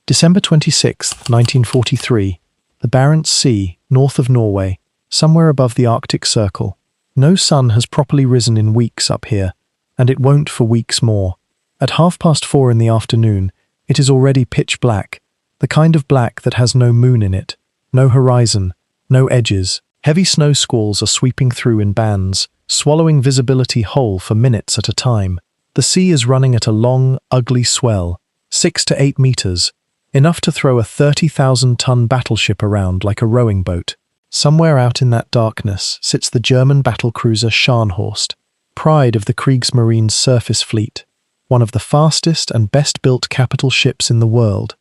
December 26, 1943. The Barents Sea, north of Norway, somewhere above the Arctic Circle. No sun has properly risen in weeks up here, and it won't for weeks more. At 4:30 in the afternoon, it is already pitch black, the kind of black that has no moon in it, no horizon, no edges. Heavy snow squalls are sweeping through in bands, swallowing visibility whole for minutes at a time. The sea is running at a long, ugly swell, 6 to 8 meters, enough to throw a 30,000-ton battleship around like a rowing boat. Somewhere out in that darkness sits the German battlecruiser Scharnhorst, pride of the Kriegsmarine's surface fleet, one of the fastest and best-built capital ships in the world.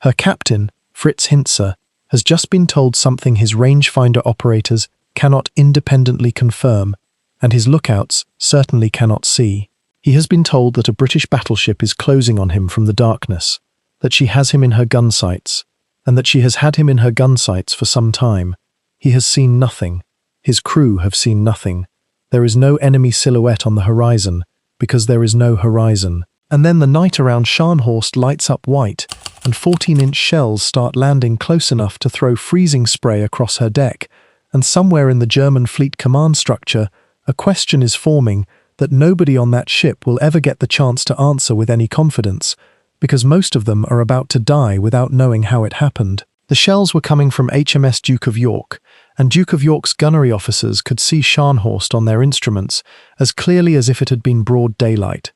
Her captain, Fritz Hintzer, has just been told something his rangefinder operators cannot independently confirm, and his lookouts certainly cannot see. He has been told that a British battleship is closing on him from the darkness, that she has him in her gun sights, and that she has had him in her gun sights for some time. He has seen nothing. His crew have seen nothing. There is no enemy silhouette on the horizon, because there is no horizon. And then the night around Scharnhorst lights up white, and 14-inch shells start landing close enough to throw freezing spray across her deck, and somewhere in the German fleet command structure, a question is forming that nobody on that ship will ever get the chance to answer with any confidence, because most of them are about to die without knowing how it happened. The shells were coming from HMS Duke of York, and Duke of York's gunnery officers could see Scharnhorst on their instruments as clearly as if it had been broad daylight.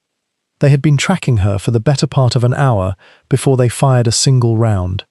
They had been tracking her for the better part of an hour before they fired a single round.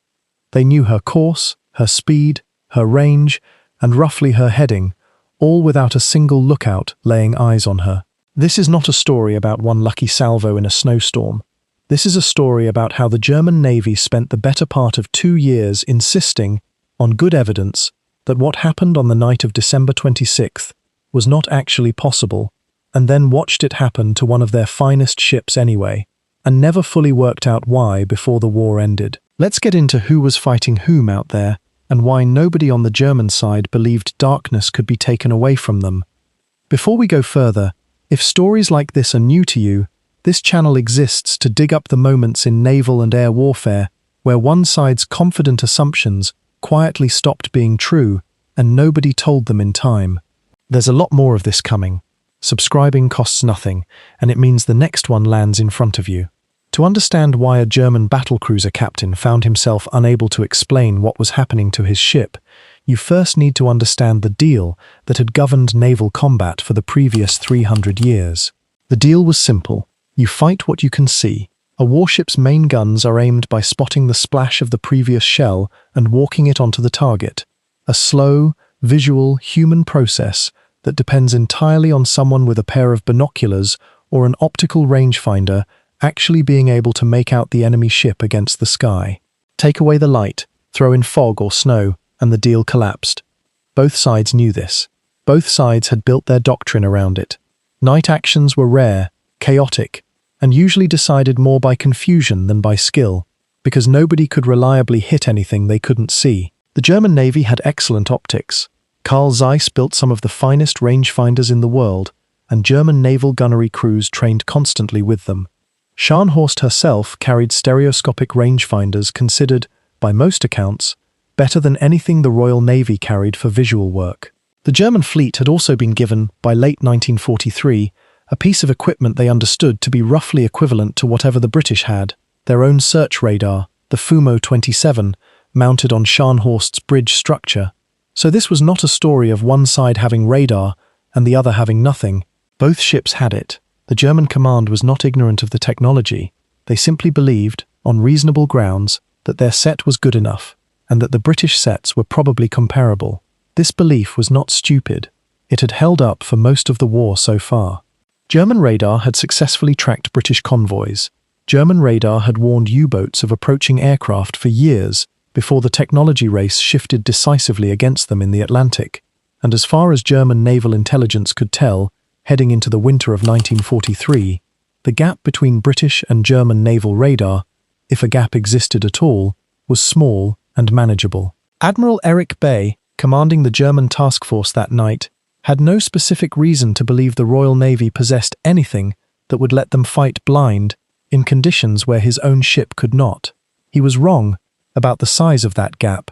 They knew her course, her speed, her range, and roughly her heading, all without a single lookout laying eyes on her. This is not a story about one lucky salvo in a snowstorm. This is a story about how the German Navy spent the better part of 2 years insisting, on good evidence, that what happened on the night of December 26th was not actually possible, and then watched it happen to one of their finest ships anyway, and never fully worked out why before the war ended. Let's get into who was fighting whom out there, and why nobody on the German side believed darkness could be taken away from them. Before we go further, if stories like this are new to you, this channel exists to dig up the moments in naval and air warfare where one side's confident assumptions quietly stopped being true and nobody told them in time. There's a lot more of this coming. Subscribing costs nothing, and it means the next one lands in front of you. To understand why a German battlecruiser captain found himself unable to explain what was happening to his ship, you first need to understand the deal that had governed naval combat for the previous 300 years. The deal was simple. You fight what you can see. A warship's main guns are aimed by spotting the splash of the previous shell and walking it onto the target. A slow, visual, human process that depends entirely on someone with a pair of binoculars or an optical rangefinder actually being able to make out the enemy ship against the sky. Take away the light, throw in fog or snow, and the deal collapsed. Both sides knew this. Both sides had built their doctrine around it. Night actions were rare, chaotic, and usually decided more by confusion than by skill, because nobody could reliably hit anything they couldn't see. The German Navy had excellent optics. Carl Zeiss built some of the finest rangefinders in the world, and German naval gunnery crews trained constantly with them. Scharnhorst herself carried stereoscopic rangefinders considered, by most accounts, better than anything the Royal Navy carried for visual work. The German fleet had also been given, by late 1943, a piece of equipment they understood to be roughly equivalent to whatever the British had, their own search radar, the Fumo 27, mounted on Scharnhorst's bridge structure. So this was not a story of one side having radar and the other having nothing. Both ships had it. The German command was not ignorant of the technology. They simply believed, on reasonable grounds, that their set was good enough, and that the British sets were probably comparable. This belief was not stupid. It had held up for most of the war so far. German radar had successfully tracked British convoys. German radar had warned U-boats of approaching aircraft for years before the technology race shifted decisively against them in the Atlantic. And as far as German naval intelligence could tell, heading into the winter of 1943, the gap between British and German naval radar, if a gap existed at all, was small and manageable. Admiral Erich Bay, commanding the German task force that night, had no specific reason to believe the Royal Navy possessed anything that would let them fight blind in conditions where his own ship could not. He was wrong about the size of that gap,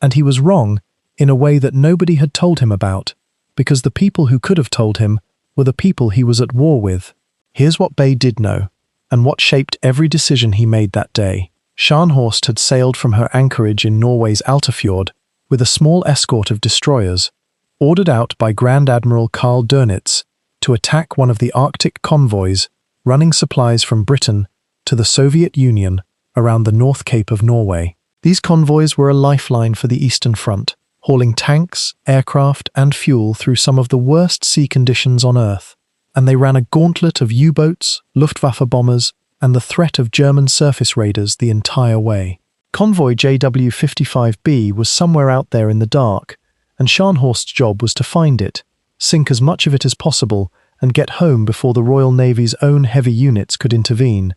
and he was wrong in a way that nobody had told him about, because the people who could have told him were the people he was at war with. Here's what Bay did know, and what shaped every decision he made that day. Scharnhorst had sailed from her anchorage in Norway's Altafjord with a small escort of destroyers, ordered out by Grand Admiral Karl Dönitz to attack one of the Arctic convoys running supplies from Britain to the Soviet Union around the North Cape of Norway. These convoys were a lifeline for the Eastern Front, hauling tanks, aircraft, and fuel through some of the worst sea conditions on Earth, and they ran a gauntlet of U-boats, Luftwaffe bombers, and the threat of German surface raiders the entire way. Convoy JW-55B was somewhere out there in the dark, and Scharnhorst's job was to find it, sink as much of it as possible, and get home before the Royal Navy's own heavy units could intervene.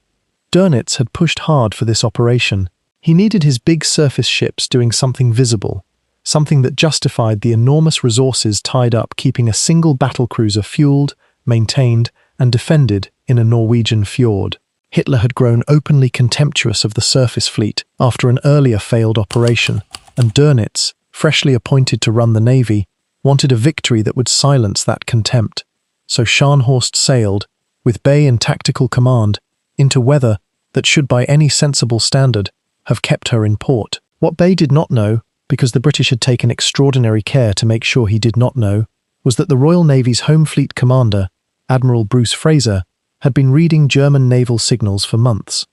Dönitz had pushed hard for this operation. He needed his big surface ships doing something visible, something that justified the enormous resources tied up keeping a single battlecruiser fueled, maintained, and defended in a Norwegian fjord. Hitler had grown openly contemptuous of the surface fleet after an earlier failed operation, and Dönitz, freshly appointed to run the navy, wanted a victory that would silence that contempt. So Scharnhorst sailed, with Bay in tactical command, into weather that should by any sensible standard have kept her in port. What Bay did not know, because the British had taken extraordinary care to make sure he did not know, was that the Royal Navy's Home Fleet commander, Admiral Bruce Fraser, had been reading German naval signals for months.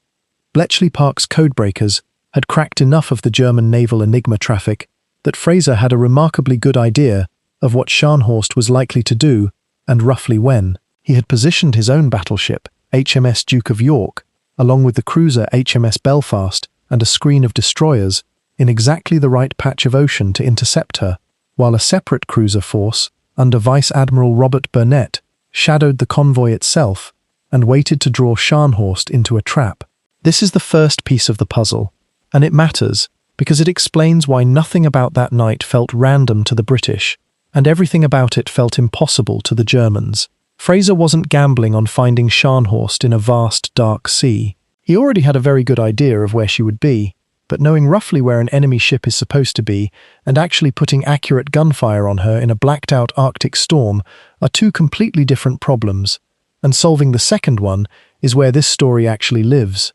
Bletchley Park's codebreakers had cracked enough of the German naval Enigma traffic that Fraser had a remarkably good idea of what Scharnhorst was likely to do and roughly when. He had positioned his own battleship, HMS Duke of York, along with the cruiser HMS Belfast and a screen of destroyers, in exactly the right patch of ocean to intercept her, while a separate cruiser force, under Vice Admiral Robert Burnett, shadowed the convoy itself and waited to draw Scharnhorst into a trap. This is the first piece of the puzzle, and it matters because it explains why nothing about that night felt random to the British, and everything about it felt impossible to the Germans. Fraser wasn't gambling on finding Scharnhorst in a vast, dark sea. He already had a very good idea of where she would be, but knowing roughly where an enemy ship is supposed to be and actually putting accurate gunfire on her in a blacked-out Arctic storm are two completely different problems, and solving the second one is where this story actually lives.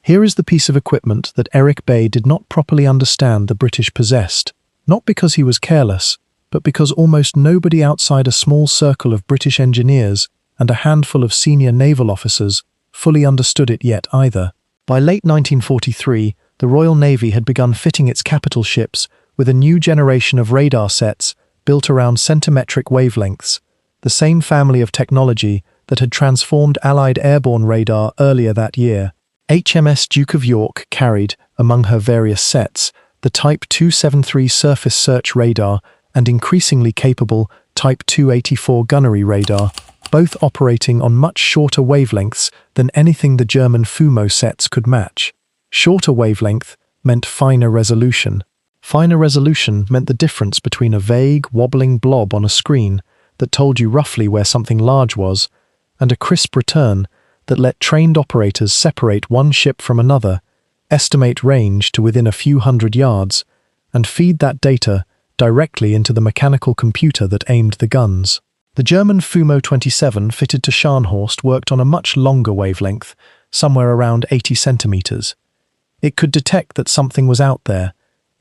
Here is the piece of equipment that Eric Bay did not properly understand the British possessed, not because he was careless, but because almost nobody outside a small circle of British engineers and a handful of senior naval officers fully understood it yet either. By late 1943, the Royal Navy had begun fitting its capital ships with a new generation of radar sets built around centimetric wavelengths, the same family of technology that had transformed Allied airborne radar earlier that year. HMS Duke of York carried, among her various sets, the Type 273 surface search radar and increasingly capable Type 284 gunnery radar, both operating on much shorter wavelengths than anything the German FUMO sets could match. Shorter wavelength meant finer resolution. Finer resolution meant the difference between a vague, wobbling blob on a screen that told you roughly where something large was, and a crisp return that let trained operators separate one ship from another, estimate range to within a few hundred yards, and feed that data directly into the mechanical computer that aimed the guns. The German FUMO 27 fitted to Scharnhorst worked on a much longer wavelength, somewhere around 80 centimeters. It could detect that something was out there.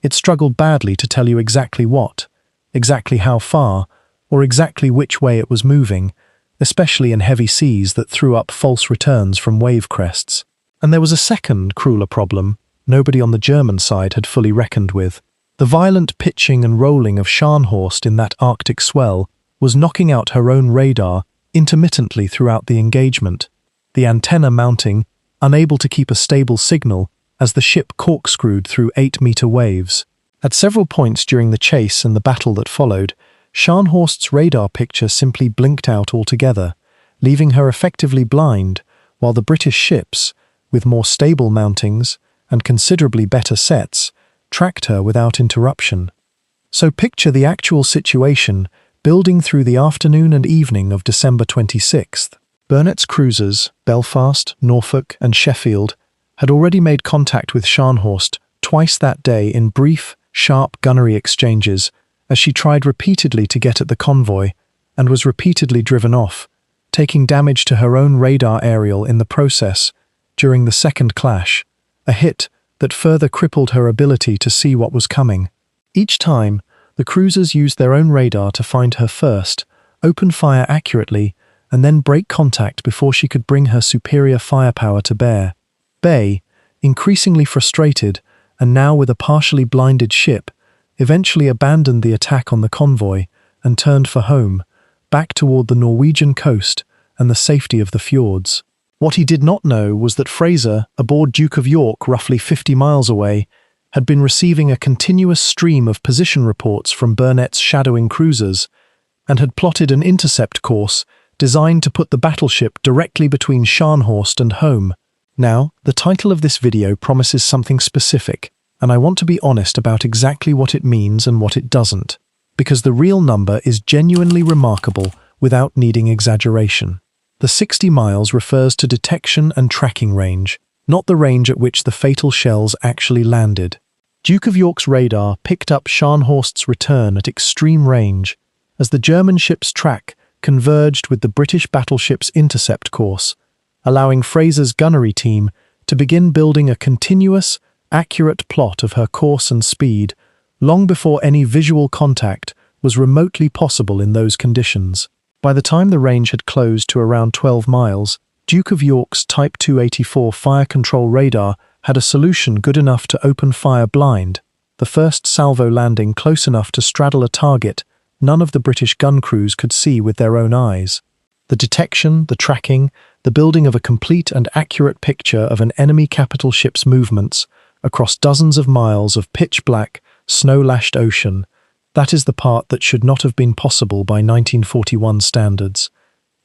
It struggled badly to tell you exactly what, exactly how far, or exactly which way it was moving, especially in heavy seas that threw up false returns from wave crests. And there was a second, crueler problem nobody on the German side had fully reckoned with. The violent pitching and rolling of Scharnhorst in that Arctic swell was knocking out her own radar intermittently throughout the engagement, the antenna mounting, unable to keep a stable signal as the ship corkscrewed through 8-meter waves. At several points during the chase and the battle that followed, Scharnhorst's radar picture simply blinked out altogether, leaving her effectively blind, while the British ships, with more stable mountings and considerably better sets, tracked her without interruption. So picture the actual situation building through the afternoon and evening of December 26th. Burnett's cruisers, Belfast, Norfolk, and Sheffield, had already made contact with Scharnhorst twice that day in brief, sharp gunnery exchanges as she tried repeatedly to get at the convoy and was repeatedly driven off, taking damage to her own radar aerial in the process during the second clash, a hit that further crippled her ability to see what was coming. Each time, the cruisers used their own radar to find her first, open fire accurately, and then break contact before she could bring her superior firepower to bear. Bay, increasingly frustrated, and now with a partially blinded ship, eventually abandoned the attack on the convoy and turned for home, back toward the Norwegian coast and the safety of the fjords. What he did not know was that Fraser, aboard Duke of York roughly 50 miles away, had been receiving a continuous stream of position reports from Barents' shadowing cruisers, and had plotted an intercept course designed to put the battleship directly between Scharnhorst and home. Now, the title of this video promises something specific, and I want to be honest about exactly what it means and what it doesn't, because the real number is genuinely remarkable without needing exaggeration. The 60 miles refers to detection and tracking range, not the range at which the fatal shells actually landed. Duke of York's radar picked up Scharnhorst's return at extreme range as the German ship's track converged with the British battleship's intercept course, allowing Fraser's gunnery team to begin building a continuous, accurate plot of her course and speed long before any visual contact was remotely possible in those conditions. By the time the range had closed to around 12 miles, Duke of York's Type 284 fire control radar had a solution good enough to open fire blind, the first salvo landing close enough to straddle a target none of the British gun crews could see with their own eyes. The detection, the tracking, the building of a complete and accurate picture of an enemy capital ship's movements across dozens of miles of pitch-black, snow-lashed ocean, that is the part that should not have been possible by 1941 standards,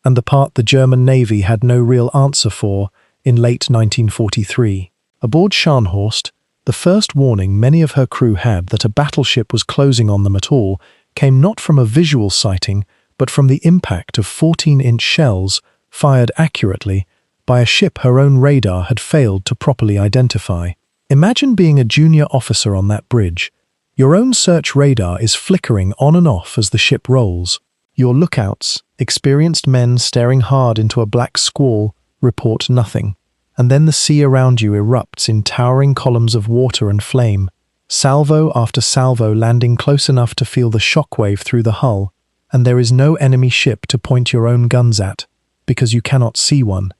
and the part the German Navy had no real answer for in late 1943. Aboard Scharnhorst, the first warning many of her crew had that a battleship was closing on them at all came not from a visual sighting, but from the impact of 14-inch shells fired accurately by a ship her own radar had failed to properly identify. Imagine being a junior officer on that bridge. Your own search radar is flickering on and off as the ship rolls. Your lookouts, experienced men staring hard into a black squall, report nothing. And then the sea around you erupts in towering columns of water and flame, salvo after salvo landing close enough to feel the shockwave through the hull, and there is no enemy ship to point your own guns at, because you cannot see one.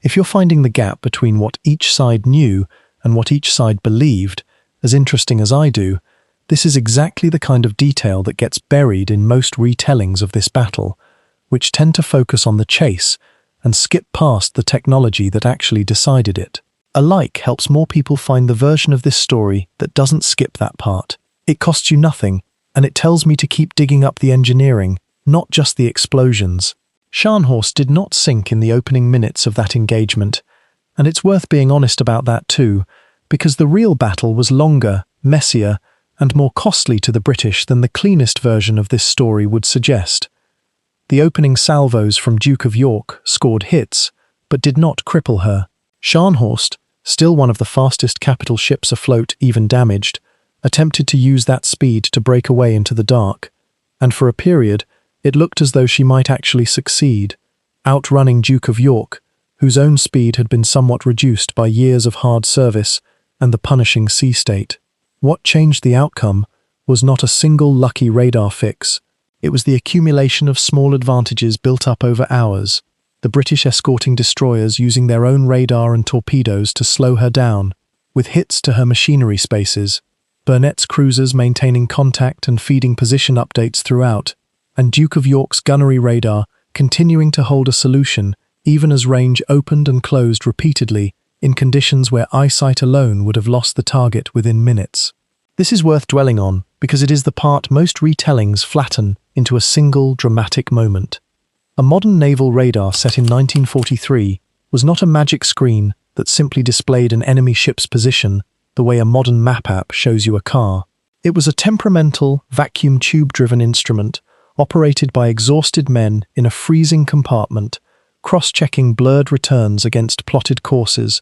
If you're finding the gap between what each side knew and what each side believed as interesting as I do, this is exactly the kind of detail that gets buried in most retellings of this battle, which tend to focus on the chase and skip past the technology that actually decided it. A like helps more people find the version of this story that doesn't skip that part. It costs you nothing, and it tells me to keep digging up the engineering, not just the explosions. Scharnhorst did not sink in the opening minutes of that engagement, and it's worth being honest about that too, because the real battle was longer, messier, and more costly to the British than the cleanest version of this story would suggest. The opening salvos from Duke of York scored hits, but did not cripple her. Scharnhorst, still one of the fastest capital ships afloat, even damaged, attempted to use that speed to break away into the dark, and for a period, it looked as though she might actually succeed, outrunning Duke of York, whose own speed had been somewhat reduced by years of hard service and the punishing sea state. What changed the outcome was not a single lucky radar fix. It was the accumulation of small advantages built up over hours, the British escorting destroyers using their own radar and torpedoes to slow her down, with hits to her machinery spaces, Barents' cruisers maintaining contact and feeding position updates throughout, and Duke of York's gunnery radar continuing to hold a solution even as range opened and closed repeatedly in conditions where eyesight alone would have lost the target within minutes. This is worth dwelling on because it is the part most retellings flatten into a single dramatic moment. A modern naval radar set in 1943 was not a magic screen that simply displayed an enemy ship's position the way a modern map app shows you a car. It was a temperamental, vacuum tube-driven instrument operated by exhausted men in a freezing compartment, cross-checking blurred returns against plotted courses,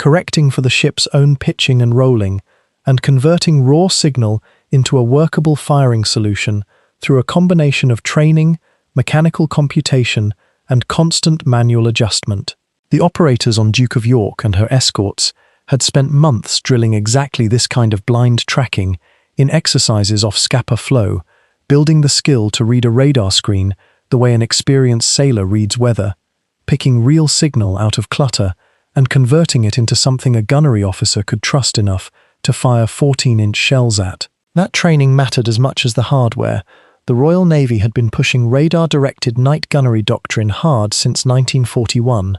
correcting for the ship's own pitching and rolling, and converting raw signal into a workable firing solution through a combination of training, mechanical computation, and constant manual adjustment. The operators on Duke of York and her escorts had spent months drilling exactly this kind of blind tracking in exercises off Scapa Flow, building the skill to read a radar screen the way an experienced sailor reads weather, picking real signal out of clutter and converting it into something a gunnery officer could trust enough to fire 14-inch shells at. That training mattered as much as the hardware. The Royal Navy had been pushing radar-directed night gunnery doctrine hard since 1941,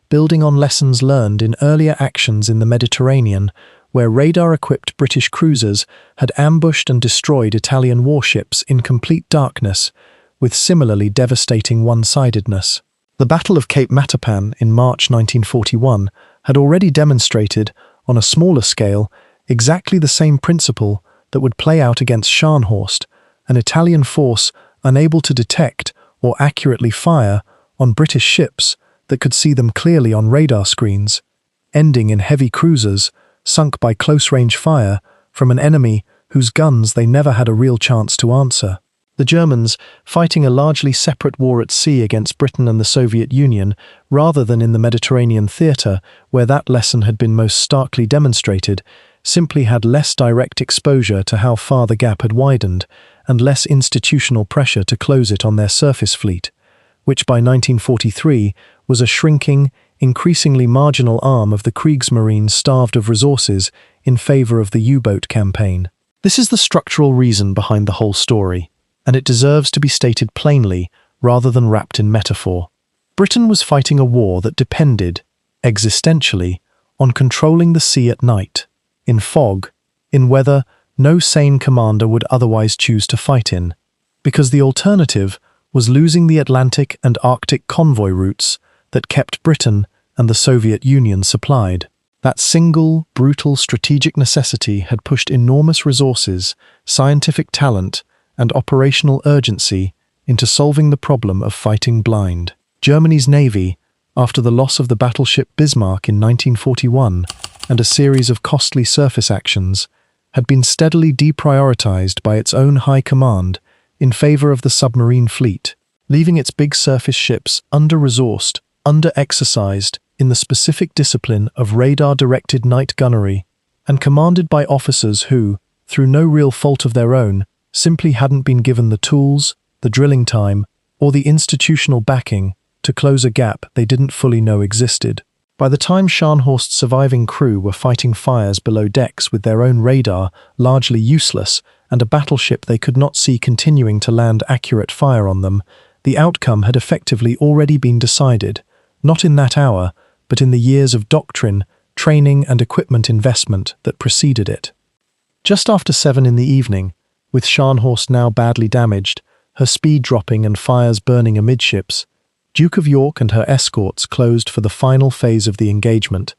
building on lessons learned in earlier actions in the Mediterranean, where radar-equipped British cruisers had ambushed and destroyed Italian warships in complete darkness, with similarly devastating one-sidedness. The Battle of Cape Matapan in March 1941 had already demonstrated, on a smaller scale, exactly the same principle that would play out against Scharnhorst, an Italian force unable to detect or accurately fire on British ships that could see them clearly on radar screens, ending in heavy cruisers sunk by close-range fire from an enemy whose guns they never had a real chance to answer. The Germans, fighting a largely separate war at sea against Britain and the Soviet Union, rather than in the Mediterranean theatre, where that lesson had been most starkly demonstrated, simply had less direct exposure to how far the gap had widened, and less institutional pressure to close it on their surface fleet, which by 1943 was a shrinking, increasingly marginal arm of the Kriegsmarine starved of resources in favour of the U-boat campaign. This is the structural reason behind the whole story, and it deserves to be stated plainly rather than wrapped in metaphor. Britain was fighting a war that depended, existentially, on controlling the sea at night, in fog, in weather no sane commander would otherwise choose to fight in, because the alternative was losing the Atlantic and Arctic convoy routes that kept Britain and the Soviet Union supplied. That single, brutal strategic necessity had pushed enormous resources, scientific talent, and operational urgency into solving the problem of fighting blind. Germany's navy, after the loss of the battleship Bismarck in 1941 and a series of costly surface actions, had been steadily deprioritized by its own high command in favor of the submarine fleet, leaving its big surface ships under-resourced, under-exercised in the specific discipline of radar-directed night gunnery, and commanded by officers who, through no real fault of their own, simply hadn't been given the tools, the drilling time, or the institutional backing to close a gap they didn't fully know existed. By the time Scharnhorst's surviving crew were fighting fires below decks with their own radar largely useless and a battleship they could not see continuing to land accurate fire on them, the outcome had effectively already been decided, not in that hour, but in the years of doctrine, training and equipment investment that preceded it. Just after 7 in the evening, with Scharnhorst now badly damaged, her speed dropping and fires burning amidships, Duke of York and her escorts closed for the final phase of the engagement,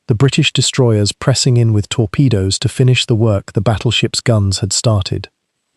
the British destroyers pressing in with torpedoes to finish the work the battleship's guns had started.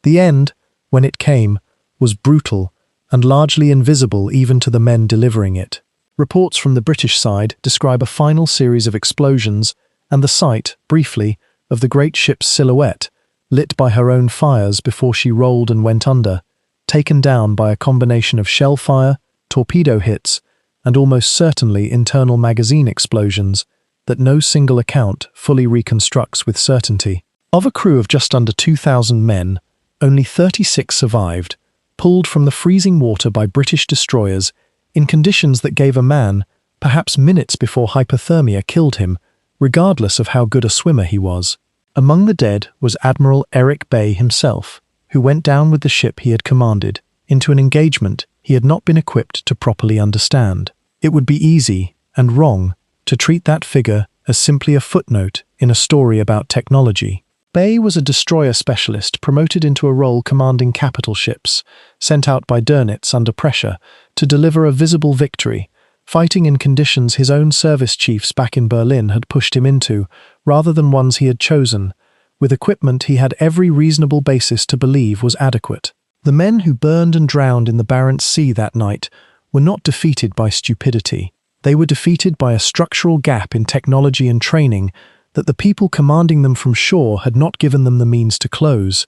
The end, when it came, was brutal and largely invisible even to the men delivering it. Reports from the British side describe a final series of explosions and the sight, briefly, of the great ship's silhouette, lit by her own fires before she rolled and went under, taken down by a combination of shell fire, torpedo hits, and almost certainly internal magazine explosions that no single account fully reconstructs with certainty. Of a crew of just under 2,000 men, only 36 survived, pulled from the freezing water by British destroyers in conditions that gave a man, perhaps minutes before hypothermia killed him, regardless of how good a swimmer he was. Among the dead was Admiral Eric Bay himself, who went down with the ship he had commanded into an engagement he had not been equipped to properly understand. It would be easy, and wrong, to treat that figure as simply a footnote in a story about technology. Bay was a destroyer specialist promoted into a role commanding capital ships, sent out by Dönitz under pressure to deliver a visible victory, fighting in conditions his own service chiefs back in Berlin had pushed him into, rather than ones he had chosen, with equipment he had every reasonable basis to believe was adequate. The men who burned and drowned in the Barents Sea that night were not defeated by stupidity. They were defeated by a structural gap in technology and training that the people commanding them from shore had not given them the means to close,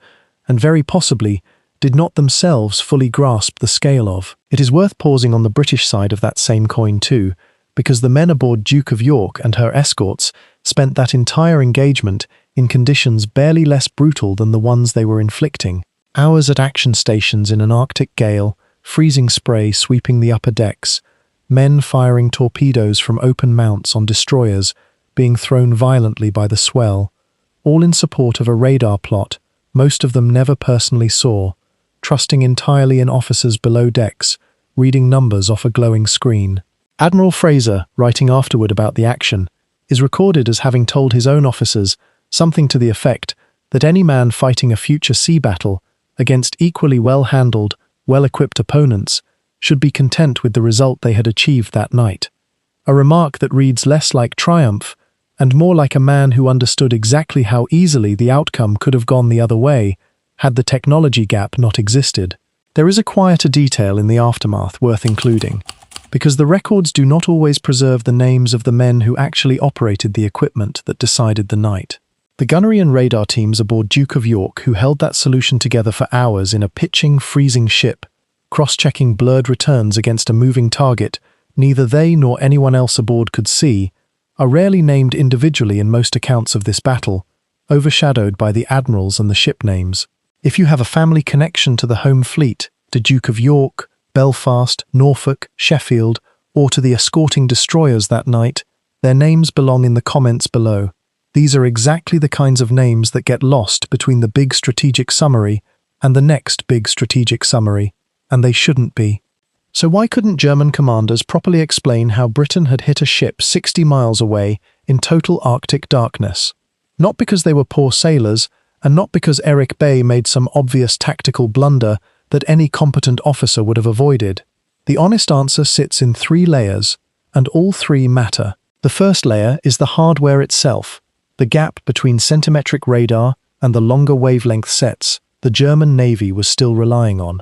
and very possibly did not themselves fully grasp the scale of. It is worth pausing on the British side of that same coin too, because the men aboard Duke of York and her escorts spent that entire engagement in conditions barely less brutal than the ones they were inflicting. Hours at action stations in an Arctic gale, freezing spray sweeping the upper decks, men firing torpedoes from open mounts on destroyers being thrown violently by the swell, all in support of a radar plot most of them never personally saw, trusting entirely in officers below decks, reading numbers off a glowing screen. Admiral Fraser, writing afterward about the action, is recorded as having told his own officers something to the effect that any man fighting a future sea battle against equally well-handled, well-equipped opponents should be content with the result they had achieved that night. A remark that reads less like triumph and more like a man who understood exactly how easily the outcome could have gone the other way had the technology gap not existed. There is a quieter detail in the aftermath worth including, because the records do not always preserve the names of the men who actually operated the equipment that decided the night. The gunnery and radar teams aboard Duke of York who held that solution together for hours in a pitching, freezing ship, cross-checking blurred returns against a moving target neither they nor anyone else aboard could see, are rarely named individually in most accounts of this battle, overshadowed by the admirals and the ship names. If you have a family connection to the home fleet, to Duke of York, Belfast, Norfolk, Sheffield, or to the escorting destroyers that night, their names belong in the comments below. These are exactly the kinds of names that get lost between the big strategic summary and the next big strategic summary, and they shouldn't be. So why couldn't German commanders properly explain how Britain had hit a ship 60 miles away in total Arctic darkness? Not because they were poor sailors, and not because Eric Bay made some obvious tactical blunder that any competent officer would have avoided. The honest answer sits in 3 layers, and all 3 matter. The first layer is the hardware itself, the gap between centimetric radar and the longer wavelength sets the German Navy was still relying on.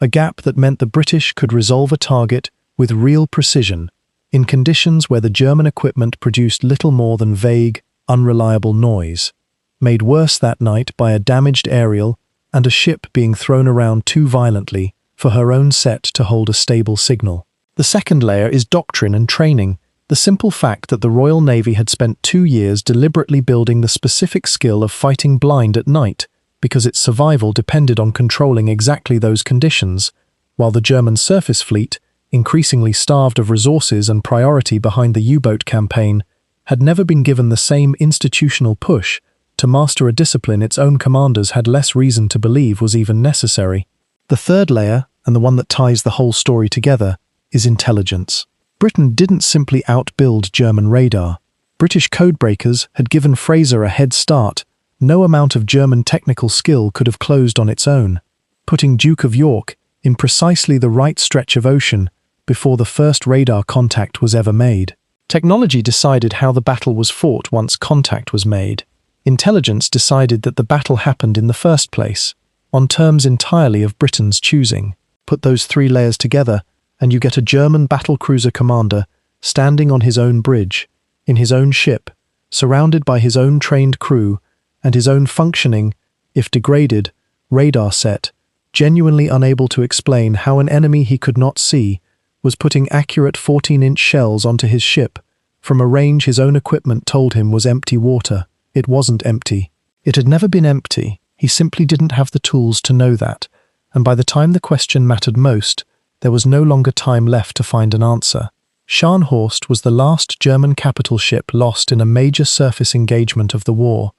A gap that meant the British could resolve a target with real precision, in conditions where the German equipment produced little more than vague, unreliable noise, made worse that night by a damaged aerial and a ship being thrown around too violently for her own set to hold a stable signal. The second layer is doctrine and training, the simple fact that the Royal Navy had spent 2 years deliberately building the specific skill of fighting blind at night, because its survival depended on controlling exactly those conditions, while the German surface fleet, increasingly starved of resources and priority behind the U-boat campaign, had never been given the same institutional push to master a discipline its own commanders had less reason to believe was even necessary. The third layer, and the one that ties the whole story together, is intelligence. Britain didn't simply outbuild German radar. British codebreakers had given Fraser a head start. No amount of German technical skill could have closed on its own, putting Duke of York in precisely the right stretch of ocean before the first radar contact was ever made. Technology decided how the battle was fought once contact was made. Intelligence decided that the battle happened in the first place, on terms entirely of Britain's choosing. Put those 3 layers together, and you get a German battlecruiser commander standing on his own bridge, in his own ship, surrounded by his own trained crew, and his own functioning, if degraded, radar set, genuinely unable to explain how an enemy he could not see was putting accurate 14-inch shells onto his ship from a range his own equipment told him was empty water. It wasn't empty. It had never been empty. He simply didn't have the tools to know that, and by the time the question mattered most, there was no longer time left to find an answer. Scharnhorst was the last German capital ship lost in a major surface engagement of the war,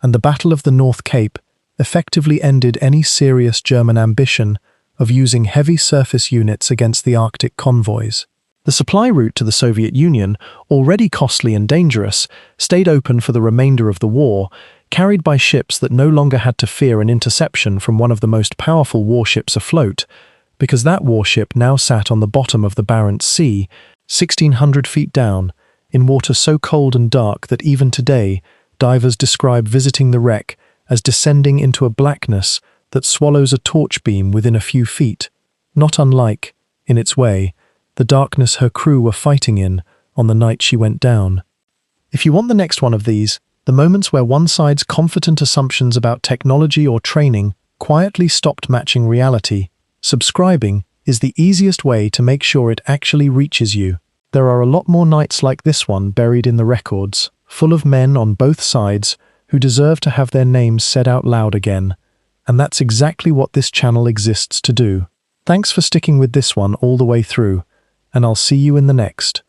and the Battle of the North Cape effectively ended any serious German ambition of using heavy surface units against the Arctic convoys. The supply route to the Soviet Union, already costly and dangerous, stayed open for the remainder of the war, carried by ships that no longer had to fear an interception from one of the most powerful warships afloat, because that warship now sat on the bottom of the Barents Sea, 1,600 feet down, in water so cold and dark that even today, divers describe visiting the wreck as descending into a blackness that swallows a torch beam within a few feet, not unlike, in its way, the darkness her crew were fighting in on the night she went down. If you want the next one of these, the moments where one side's confident assumptions about technology or training quietly stopped matching reality, subscribing is the easiest way to make sure it actually reaches you. There are a lot more nights like this one buried in the records, full of men on both sides who deserve to have their names said out loud again. And that's exactly what this channel exists to do. Thanks for sticking with this one all the way through, and I'll see you in the next.